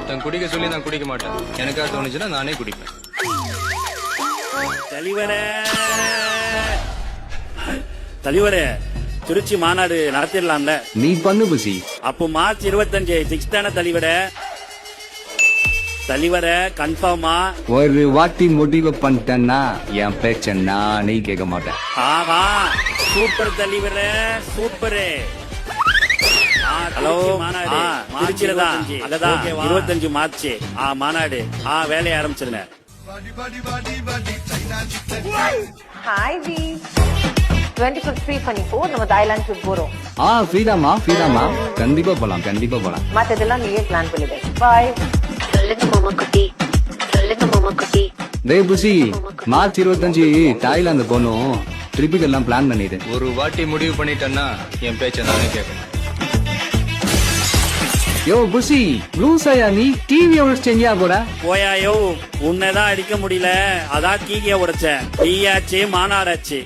ஒருத்தன் குடிக்க சொல்லி நான் குடிக்க மாட்டேன். எனக்கா தோணுச்சுன்னா நானே குடிப்பேன். தலைவரே திருச்சி மாநாடு நடத்திடலாம்ல? நீ பண்ணு புசி. அப்போ மார்ச் 25 சிக்ஸ் தானே தலைவரே கன்ஃபார்மா? ஒரு வாட்டி முடிவு பண்ணிட்டேன்னா என் பேச்ச நானே கேட்க மாட்டேன். ஆஹா சூப்பர் தலைவரே சூப்பரு. ஹலோ மாநாடு திருச்சியில தான், அங்கதான் 25 மார்ச் மாநாடு. வேலையை ஆரம்பிச்சிருங்க. ஹாய் வி 25th ஃப்ரீ பண்ணிப்போ நம்ம தாய்லாந்து ட்ரிப் போறோம். ஃப்ரீதாமா கண்டிப்பா போலாம். மத்ததெல்லாம் நீயே பிளான் பண்ணிடு. பாய். சொல்லுங்க மாமா குட்டி. டேய் புசி, மார்ச் 25 தாய்லாந்து போனோம். ட்ரிப்புக்கு எல்லாம் பிளான் பண்ணிடு. ஒரு வாட்டி முடிவு பண்ணிட்டேன்னா என் பேச்ச நானே கேட்பேன். யோ புசி, லூசாயா நீ? டிவி உடைச்சியா போட? போயாயோ, உன்னைதான் அடிக்க முடியல, அதான் டிவியை உடைச்சேன். நீயாச்சு மாநாடாச்சு.